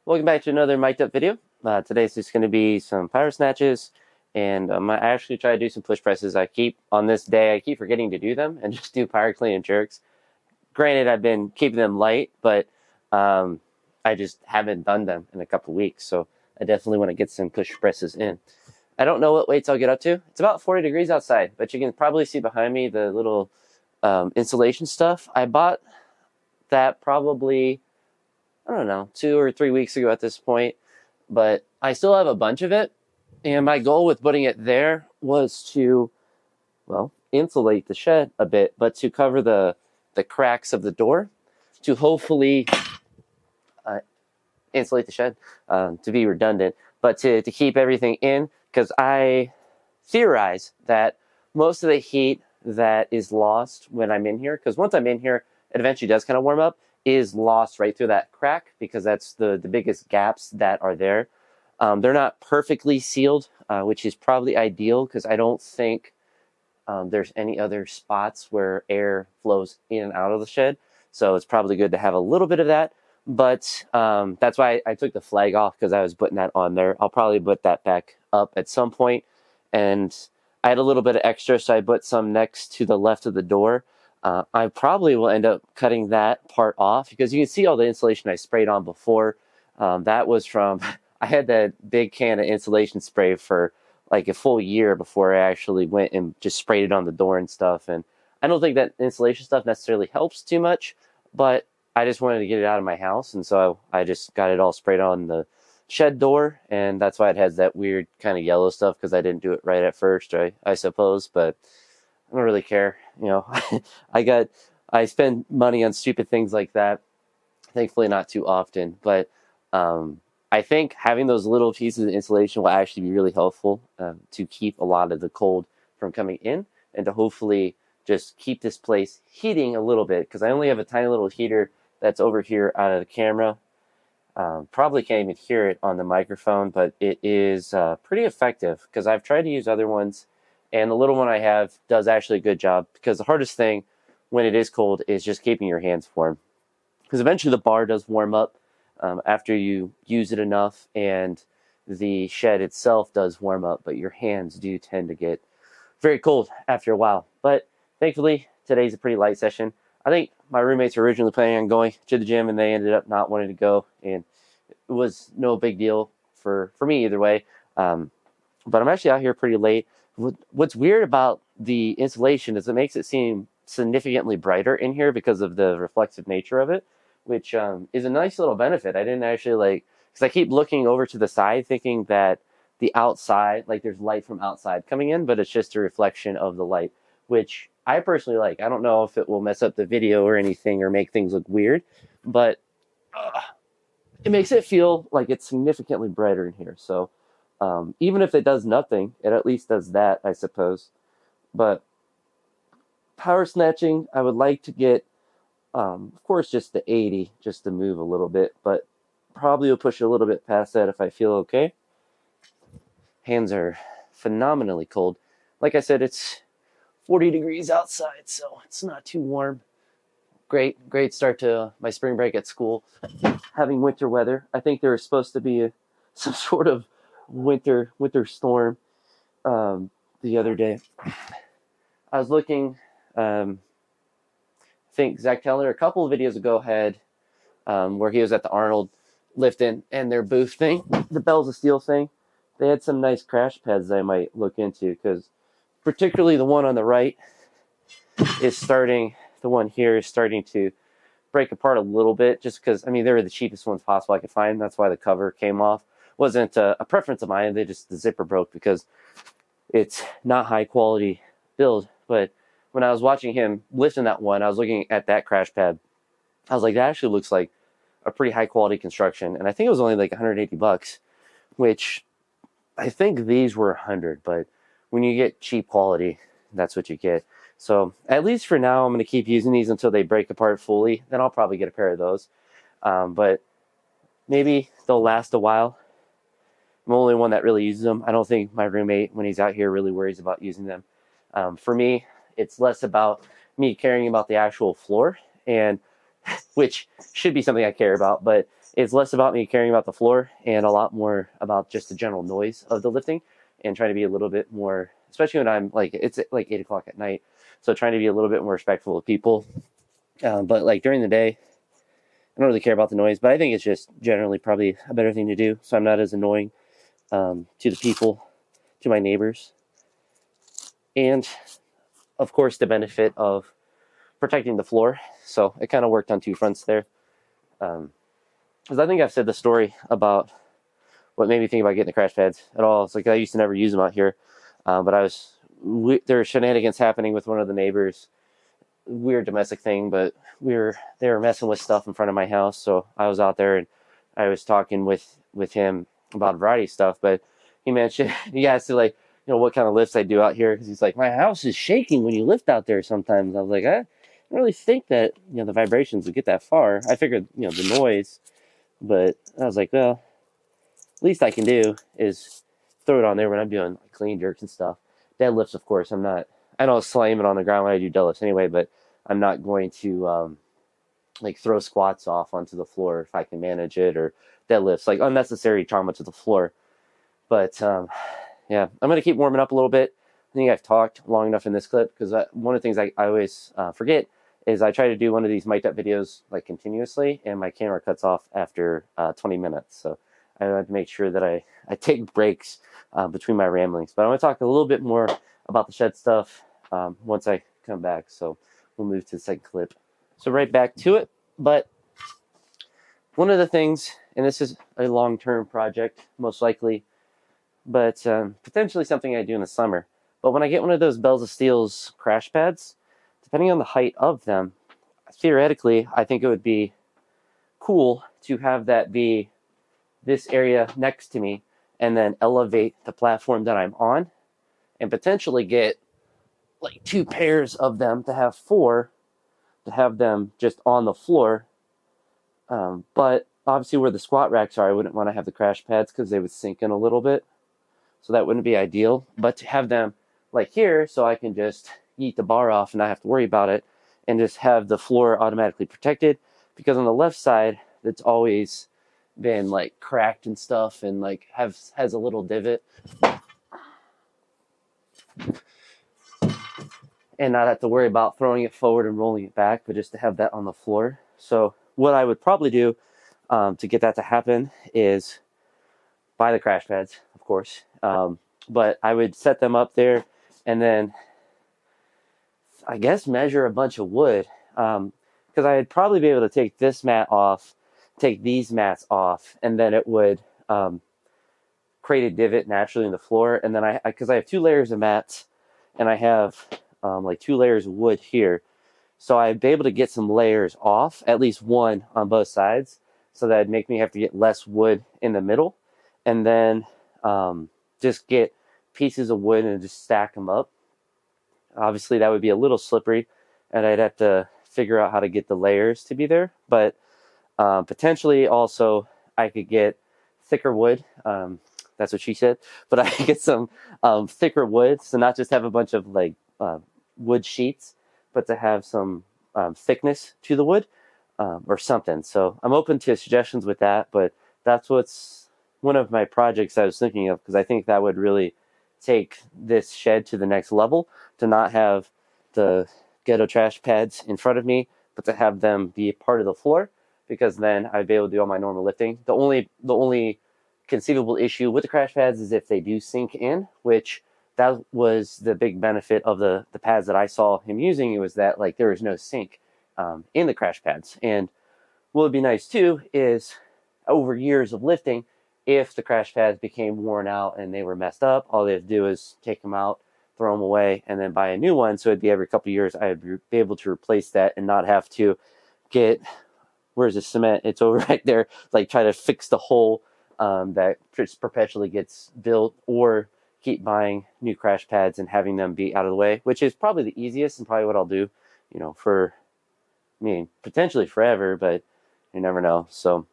Welcome back to another mic'd up video. Today's just going to be some power snatches, and I actually try to do some push presses. On this day, I keep forgetting to do them and just do power clean and jerks. Granted, I've been keeping them light, but I just haven't done them in a couple weeks, so I definitely want to get some push presses in. I don't know what weights I'll get up to. It's about 40 degrees outside, but you can probably see behind me the little insulation stuff. I bought that probably, I don't know, 2 or 3 weeks ago at this point, but I still have a bunch of it. And my goal with putting it there was to, well, insulate the shed a bit, but to cover the cracks of the door, to hopefully insulate the shed, to be redundant, but to keep everything in, because I theorize that most of the heat that is lost when I'm in here, because once I'm in here, it eventually does kind of warm up, is lost right through that crack, because that's the biggest gaps that are there. They're not perfectly sealed, which is probably ideal, because I don't think there's any other spots where air flows in and out of the shed. So it's probably good to have a little bit of that. But that's why I took the flag off, because I was putting that on there. I'll probably put that back up at some point. And I had a little bit of extra, so I put some next to the left of the door. I probably will end up cutting that part off, because you can see all the insulation I sprayed on before. That was from, I had that big can of insulation spray for like a full year before I actually went and just sprayed it on the door and stuff. And I don't think that insulation stuff necessarily helps too much, but I just wanted to get it out of my house. And so I just got it all sprayed on the shed door. And that's why it has that weird kind of yellow stuff, because I didn't do it right at first, I suppose. But I don't really care. You know, I spend money on stupid things like that. Thankfully, not too often. But I think having those little pieces of insulation will actually be really helpful to keep a lot of the cold from coming in, and to hopefully just keep this place heating a little bit, because I only have a tiny little heater that's over here out of the camera. Probably can't even hear it on the microphone, but it is pretty effective, because I've tried to use other ones, and the little one I have does actually a good job, because the hardest thing when it is cold is just keeping your hands warm, because eventually the bar does warm up after you use it enough, and the shed itself does warm up, but your hands do tend to get very cold after a while. But thankfully, today's a pretty light session. I think my roommates were originally planning on going to the gym, and they ended up not wanting to go, and it was no big deal for me either way. But I'm actually out here pretty late. What's weird about the insulation is it makes it seem significantly brighter in here because of the reflective nature of it, which is a nice little benefit. I didn't actually because I keep looking over to the side thinking that the outside, like there's light from outside coming in, but it's just a reflection of the light, which I personally like. I don't know if it will mess up the video or anything or make things look weird, but it makes it feel like it's significantly brighter in here. So even if it does nothing, it at least does that, I suppose. But power snatching, I would like to get, of course, just the 80, just to move a little bit, but probably will push a little bit past that if I feel okay. Hands are phenomenally cold. Like I said, it's 40 degrees outside, so it's not too warm. Great start to my spring break at school, having winter weather. I think there was supposed to be some sort of winter storm the other day. I was looking, I think Zach Teller a couple of videos ago had where he was at the Arnold lifting, and their booth thing, the Bells of Steel thing, they had some nice crash pads I might look into, because particularly the one on the right the one here is starting to break apart a little bit, just because, I mean, they were the cheapest ones possible I could find. That's why the cover came off. Wasn't a preference of mine. The zipper broke because it's not high quality build. But when I was watching him lifting that one, I was looking at that crash pad. I was like, that actually looks like a pretty high quality construction. And I think it was only like $180, which I think these were 100, but when you get cheap quality, that's what you get. So at least for now, I'm going to keep using these until they break apart fully. Then I'll probably get a pair of those. But maybe they'll last a while. I'm the only one that really uses them. I don't think my roommate, when he's out here, really worries about using them. For me, it's less about me caring about the actual floor, and which should be something I care about, but it's less about me caring about the floor and a lot more about just the general noise of the lifting, and trying to be a little bit more, especially when I'm like, it's like 8 o'clock at night. So trying to be a little bit more respectful of people. But like during the day, I don't really care about the noise, but I think it's just generally probably a better thing to do. So I'm not as annoying to the people, to my neighbors. And of course, the benefit of protecting the floor. So it kind of worked on two fronts there. Because I think I've said the story about what made me think about getting the crash pads at all. It's like I used to never use them out here, but there were shenanigans happening with one of the neighbors. Weird domestic thing, but they were messing with stuff in front of my house. So I was out there and I was talking with him about a variety of stuff. But he mentioned, he asked like, what kind of lifts I do out here, because he's like, my house is shaking when you lift out there sometimes. I was like, I don't really think that the vibrations would get that far. I figured the noise, but I was like, well, least I can do is throw it on there when I'm doing like clean jerks and stuff. Deadlifts, of course, I don't slam it on the ground when I do deadlifts anyway, but I'm not going to like throw squats off onto the floor if I can manage it, or deadlifts, like unnecessary trauma to the floor. But yeah, I'm going to keep warming up a little bit. I think I've talked long enough in this clip, because one of the things I always forget is I try to do one of these mic'd up videos like continuously, and my camera cuts off after 20 minutes. So I have to make sure that I take breaks between my ramblings. But I want to talk a little bit more about the shed stuff once I come back. So we'll move to the second clip. So right back to it. But one of the things, and this is a long-term project, most likely, but potentially something I do in the summer. But when I get one of those Bells of Steel's crash pads, depending on the height of them, theoretically, I think it would be cool to have that be this area next to me, and then elevate the platform that I'm on, and potentially get like 2 pairs of them, to have 4, to have them just on the floor. But obviously where the squat racks are, I wouldn't want to have the crash pads because they would sink in a little bit. So that wouldn't be ideal. But to have them like here, so I can just yeet the bar off and not have to worry about it, and just have the floor automatically protected. Because on the left side, it's always been like cracked and stuff, and like has a little divot, and not have to worry about throwing it forward and rolling it back, but just to have that on the floor. So what I would probably do to get that to happen is buy the crash pads, of course, but I would set them up there, and then I guess measure a bunch of wood, because I'd probably be able to take this mat off, take these mats off, and then it would create a divot naturally in the floor. And then because I have 2 layers of mats, and I have like 2 layers of wood here, so I'd be able to get some layers off, at least one on both sides, so that'd make me have to get less wood in the middle, and then just get pieces of wood and just stack them up. Obviously that would be a little slippery, and I'd have to figure out how to get the layers to be there. But potentially also I could get thicker wood. That's what she said. But I could get some thicker wood, so not just have a bunch of like wood sheets, but to have some thickness to the wood or something. So I'm open to suggestions with that, but that's what's one of my projects I was thinking of, because I think that would really take this shed to the next level, to not have the ghetto trash pads in front of me, but to have them be part of the floor, because then I'd be able to do all my normal lifting. The only conceivable issue with the crash pads is if they do sink in, which that was the big benefit of the pads that I saw him using. It was that like there was no sink in the crash pads. And what would be nice too is, over years of lifting, if the crash pads became worn out and they were messed up, all they have to do is take them out, throw them away, and then buy a new one. So it'd be every couple of years I'd be able to replace that and not have to get, where's the cement? It's over right there. Like try to fix the hole that just perpetually gets built, or keep buying new crash pads and having them be out of the way, which is probably the easiest and probably what I'll do, for, potentially forever, but you never know. So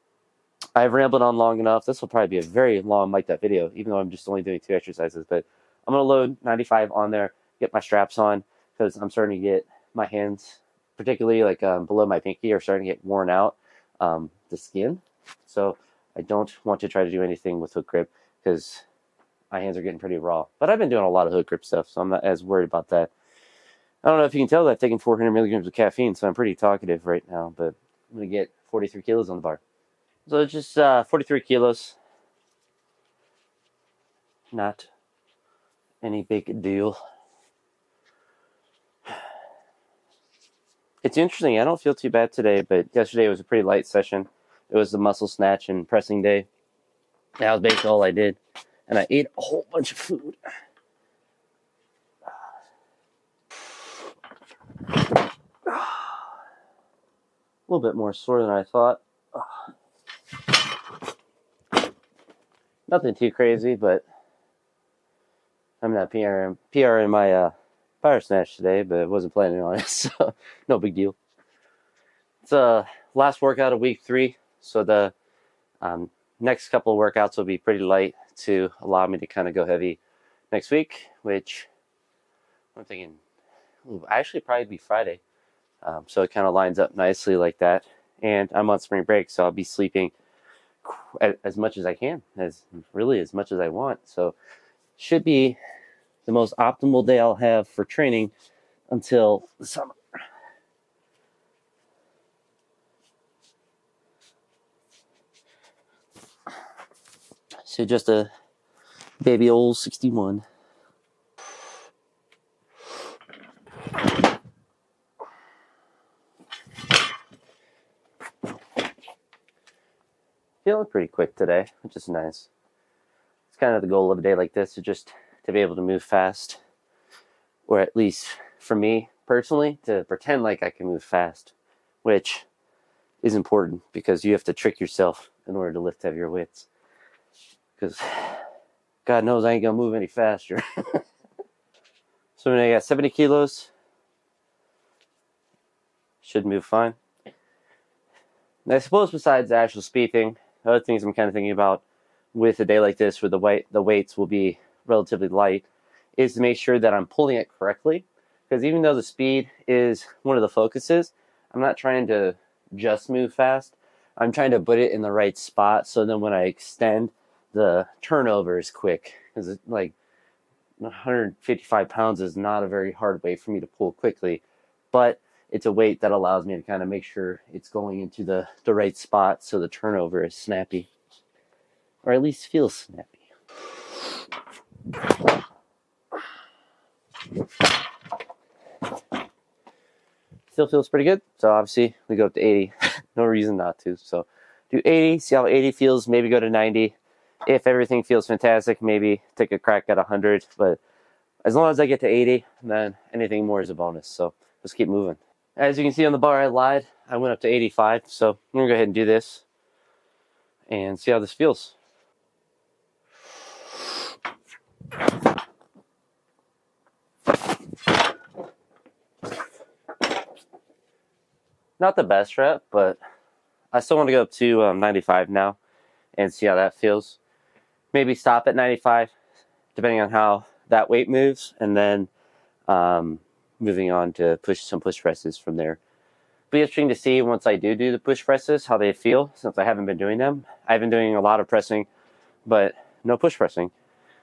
I've rambled on long enough. This will probably be a very long mic'd up video, even though I'm just only doing 2 exercises. But I'm going to load 95 on there, get my straps on, because I'm starting to get my hands, particularly like below my pinky, are starting to get worn out, the skin So I don't want to try to do anything with hook grip because my hands are getting pretty raw. But I've been doing a lot of hook grip stuff, so I'm not as worried about that. I don't know if you can tell that I've taken 400 milligrams of caffeine, so I'm pretty talkative right now, but I'm going to get 43 kilos on the bar. So it's just 43 kilos. Not any big deal. It's interesting. I don't feel too bad today, but yesterday was a pretty light session. It was the muscle snatch and pressing day. That was basically all I did. And I ate a whole bunch of food. A little bit more sore than I thought. Nothing too crazy, but I'm not PR in my power snatch today, but I wasn't planning on it, so no big deal. It's last workout of week 3, so the next couple of workouts will be pretty light to allow me to kind of go heavy next week, which I'm thinking actually probably be Friday. So it kind of lines up nicely like that. And I'm on spring break, so I'll be sleeping as much as I can, as much as I want. So should be the most optimal day I'll have for training until the summer. So just a baby old 61. Feeling pretty quick today, which is nice. It's kind of the goal of a day like this, to be able to move fast, or at least for me personally, to pretend like I can move fast, which is important because you have to trick yourself in order to lift heavier weights. Because God knows I ain't gonna move any faster. So when I got 70 kilos, should move fine. And I suppose besides the actual speed thing, other things I'm kind of thinking about with a day like this where the weights will be relatively light is to make sure that I'm pulling it correctly. Because even though the speed is one of the focuses, I'm not trying to just move fast. I'm trying to put it in the right spot so then when I extend, the turnover is quick. Because like 155 pounds is not a very hard weight for me to pull quickly, but it's a weight that allows me to kind of make sure it's going into the right spot so the turnover is snappy, or at least feels snappy. Still feels pretty good, so obviously we go up to 80. No reason not to. So do 80, see how 80 feels, maybe go to 90. If everything feels fantastic, maybe take a crack at 100, but as long as I get to 80, then anything more is a bonus. So let's keep moving. As you can see on the bar, I lied. I went up to 85, so I'm going to go ahead and do this and see how this feels. Not the best rep, but I still want to go up to 95 now and see how that feels. Maybe stop at 95, depending on how that weight moves, and then moving on to some push presses from there. It'll be interesting to see once I do the push presses how they feel, since I haven't been doing them. I've been doing a lot of pressing, but no push pressing.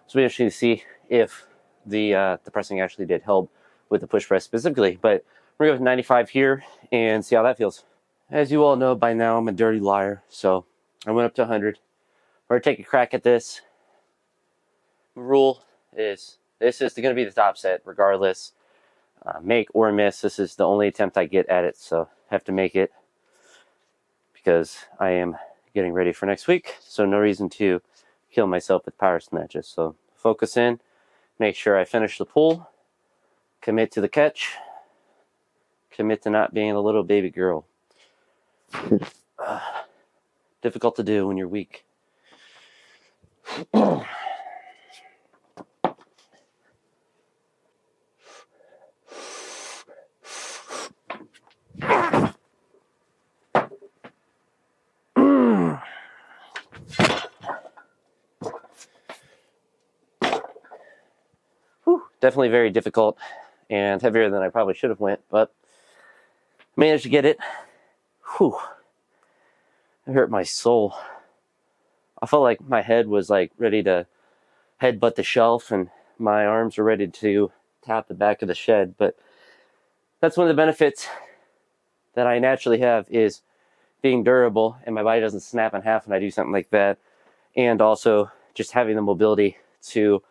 So it'll be interesting to see if the pressing actually did help with the push press specifically. But we're going to go with 95 here and see how that feels. As you all know by now, I'm a dirty liar, so I went up to 100. We're going to take a crack at this. The rule is this is going to be the top set regardless. Make or miss, this is the only attempt I get at it, so I have to make it because I am getting ready for next week, so no reason to kill myself with power snatches. So focus in, make sure I finish the pull, commit to the catch, commit to not being a little baby girl. Difficult to do when you're weak. Definitely very difficult and heavier than I probably should have went, but managed to get it. Whew. It hurt my soul. I felt like my head was like ready to headbutt the shelf and my arms were ready to tap the back of the shed. But that's one of the benefits that I naturally have is being durable and my body doesn't snap in half when I do something like that. And also just having the mobility to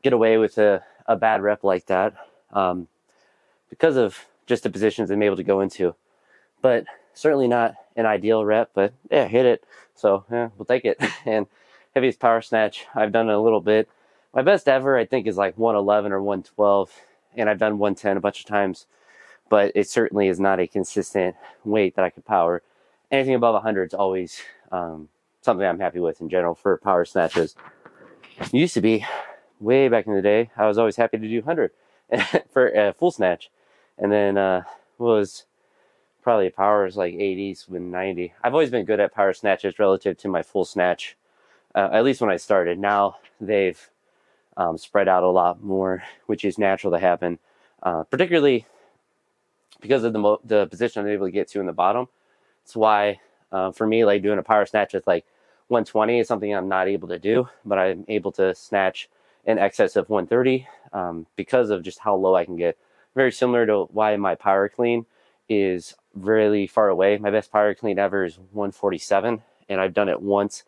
get away with a bad rep like that because of just the positions I'm able to go into. But certainly not an ideal rep, but yeah, hit it. So yeah, we'll take it. And heaviest power snatch, I've done a little bit. My best ever, I think, is like 111 or 112, and I've done 110 a bunch of times, but it certainly is not a consistent weight that I could power. Anything above 100 is always something I'm happy with in general for power snatches. It used to be way back in the day, I was always happy to do 100 for a full snatch, and then was probably power is like 80s when 90. I've always been good at power snatches relative to my full snatch, at least when I started. Now they've spread out a lot more, which is natural to happen, particularly because of the position I'm able to get to in the bottom. That's why, for me, like doing a power snatch with like 120 is something I'm not able to do, but I'm able to snatch in excess of 130 because of just how low I can get. Very similar to why my power clean is really far away. My best power clean ever is 147, and I've done it once.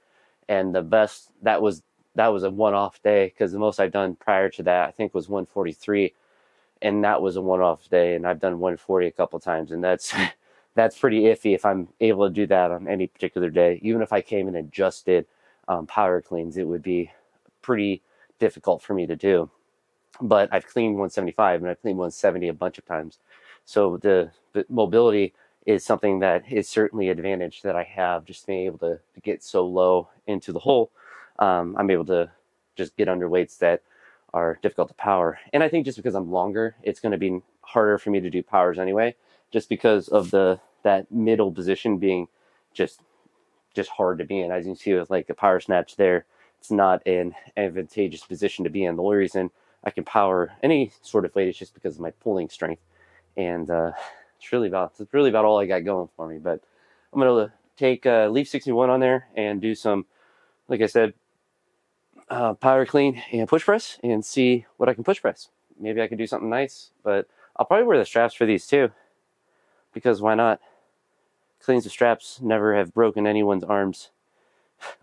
And the best that was a one-off day, because the most I've done prior to that I think was 143, and that was a one-off day. And I've done 140 a couple times, and that's that's pretty iffy if I'm able to do that on any particular day. Even if I came in and just did power cleans, it would be pretty difficult for me to do. But I've cleaned 175 and I've cleaned 170 a bunch of times. So the mobility is something that is certainly an advantage that I have, just being able to get so low into the hole. I'm able to just get under weights that are difficult to power. And I think just because I'm longer, it's going to be harder for me to do powers anyway, just because of that middle position being just hard to be in. As you can see with like a power snatch there, it's not an advantageous position to be in. The only reason I can power any sort of weight is just because of my pulling strength. And it's really about all I got going for me. But I'm going to take leaf 61 on there and do some, like I said, power clean and push press and see what I can push press. Maybe I can do something nice, but I'll probably wear the straps for these too, because why not? Cleans with straps never have broken anyone's arms,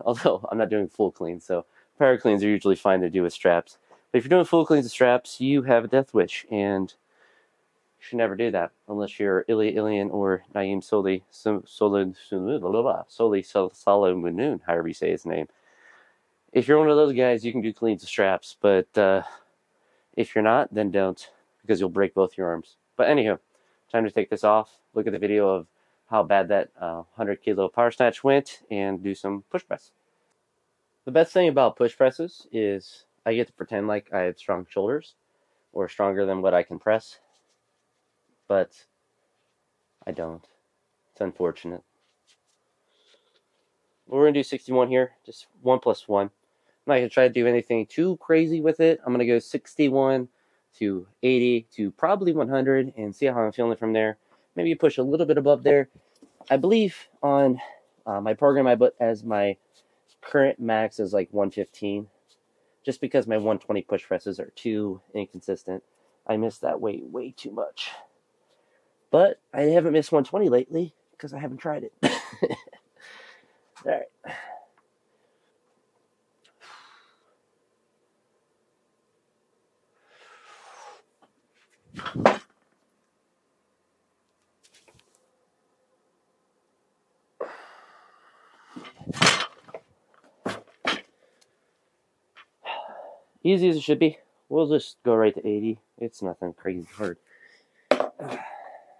although I'm not doing full cleans, so power cleans are usually fine to do with straps. But if you're doing full cleans with straps, you have a death wish, and you should never do that unless you're Ilian or Naeem Solomunoon, however you say his name. If you're one of those guys, you can do cleans with straps, but if you're not, then don't, because you'll break both your arms. But anyhow, time to take this off, look at the video of how bad that 100 kilo power snatch went, and do some push press. The best thing about push presses is I get to pretend like I have strong shoulders, or stronger than what I can press, but I don't. It's unfortunate. We're going to do 61 here, just 1 plus 1. I'm not going to try to do anything too crazy with it. I'm going to go 61 to 80 to probably 100 and see how I'm feeling from there. Maybe push a little bit above there. I believe on my program I put as my current max is like 115, just because my 120 push presses are too inconsistent. I miss that weight way too much. But I haven't missed 120 lately because I haven't tried it. All right. Easy as it should be. We'll just go right to 80. It's nothing crazy hard.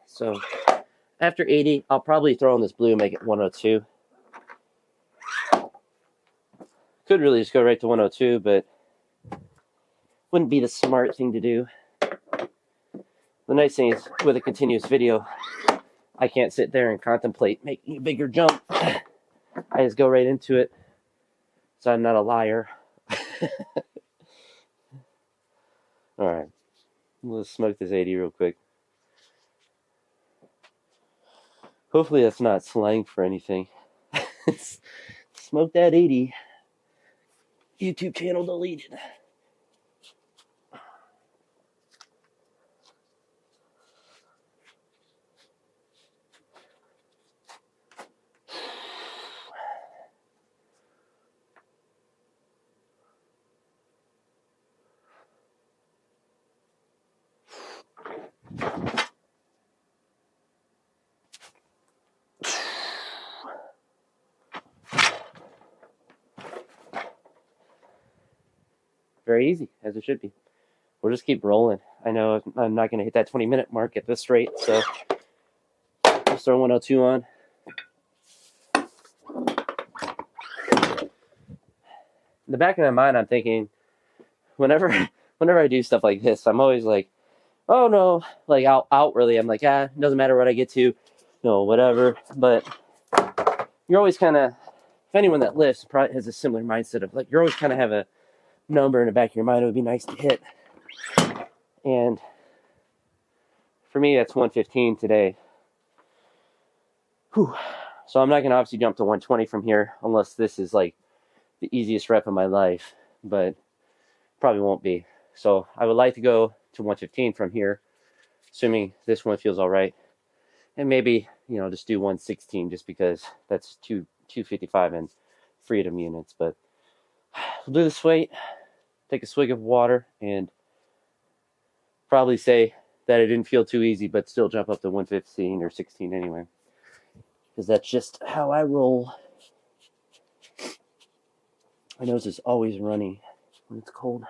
So after 80, I'll probably throw in this blue and make it 102. Could really just go right to 102, but wouldn't be the smart thing to do. The nice thing is, with a continuous video, I can't sit there and contemplate making a bigger jump. I just go right into it, so I'm not a liar. Alright, let's smoke this 80 real quick. Hopefully that's not slang for anything. Smoke that 80. YouTube channel deleted. Very easy, as it should be. We'll just keep rolling. I know I'm not going to hit that 20-minute mark at this rate, so just throw 102 on. In the back of my mind, I'm thinking, whenever I do stuff like this, I'm always like, oh no, like outwardly, I'm like, it doesn't matter what I get to, whatever. But you're always kind of, if anyone that lifts probably has a similar mindset of like, you're always kind of have a number in the back of your mind it would be nice to hit. And for me, that's 115 today. Whew. So I'm not going to obviously jump to 120 from here unless this is like the easiest rep of my life, but probably won't be. So I would like to go to 115 from here, assuming this one feels all right. And maybe, just do 116 just because that's 255 in freedom units. But we'll do this weight, take a swig of water, and probably say that it didn't feel too easy, but still jump up to 115 or 16 anyway. Because that's just how I roll. My nose is always running when it's cold.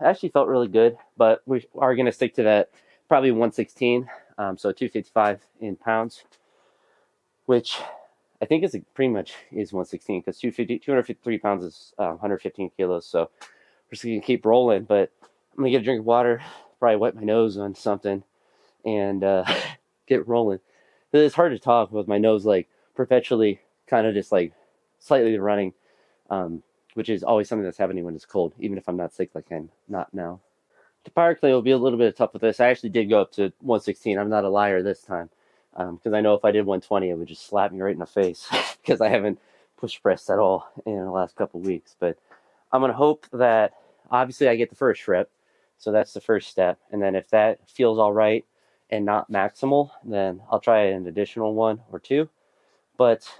Actually felt really good, but we are going to stick to that probably 116, so 255 in pounds, which I think is pretty much is 116 because 253 pounds is 115 kilos. So we're just going to keep rolling, but I'm going to get a drink of water, probably wipe my nose on something, and get rolling. It's hard to talk with my nose like perpetually kind of just like slightly running, which is always something that's happening when it's cold, even if I'm not sick like I'm not now. The power clay will be a little bit tough with this. I actually did go up to 116. I'm not a liar this time, because I know if I did 120, it would just slap me right in the face because I haven't push pressed at all in the last couple weeks. But I'm going to hope that obviously I get the first rep. So that's the first step. And then if that feels all right and not maximal, then I'll try an additional 1 or 2. But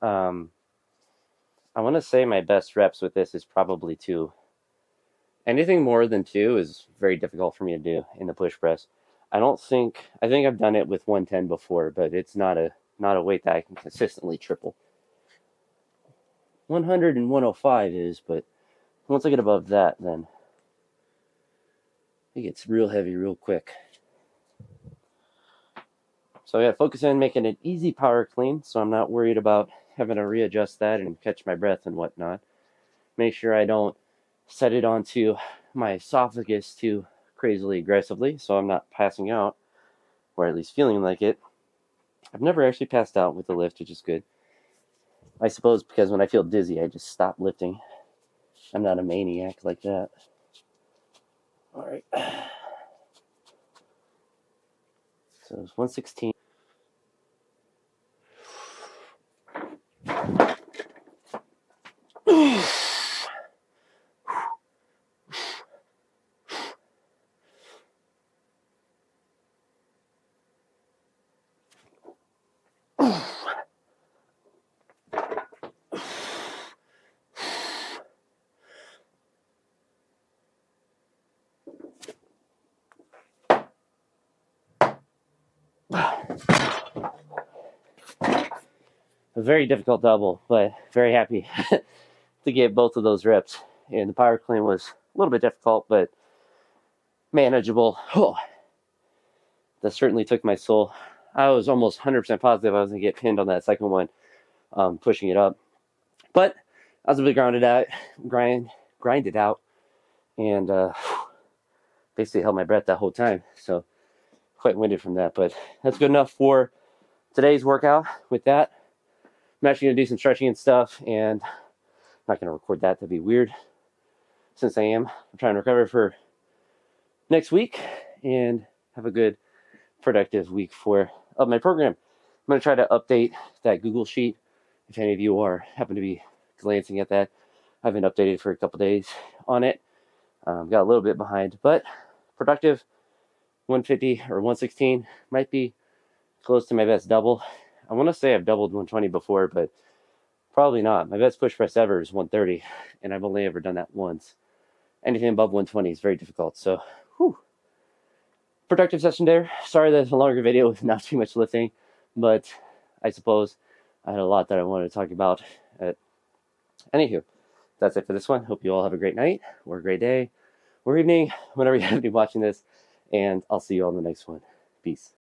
I want to say my best reps with this is probably 2. Anything more than 2 is very difficult for me to do in the push press. I think I've done it with 110 before, but it's not a weight that I can consistently triple. 100 and 105 is, but once I get above that, then it gets real heavy real quick. So I got to focus on making an easy power clean, so I'm not worried about having to readjust that and catch my breath and whatnot. Make sure I don't set it onto my esophagus too crazily aggressively, so I'm not passing out, or at least feeling like it. I've never actually passed out with the lift, which is good. I suppose because when I feel dizzy, I just stop lifting. I'm not a maniac like that. All right. So it's 116. A very difficult double, but very happy to get both of those reps and the power clean was a little bit difficult, but manageable. Oh, that certainly took my soul. I was almost 100% positive I was going to get pinned on that second one, pushing it up. But I was able to grind it out, and basically held my breath that whole time. So quite winded from that, but that's good enough for today's workout. With that, I'm actually going to do some stretching and stuff, and I'm not going to record that. That'd be weird, since I'm trying to recover for next week and have a good, productive week for my program. I'm going to try to update that Google Sheet. If any of you happen to be glancing at that, I've been updated for a couple days on it. Got a little bit behind, but productive. 150 or 116 might be close to my best double. I want to say I've doubled 120 before, but probably not. My best push press ever is 130, and I've only ever done that once. Anything above 120 is very difficult. So, productive session there. Sorry that it's a longer video with not too much lifting, but I suppose I had a lot that I wanted to talk about. Anywho, that's it for this one. Hope you all have a great night or a great day or evening, whenever you happen to be watching this, and I'll see you on the next one. Peace.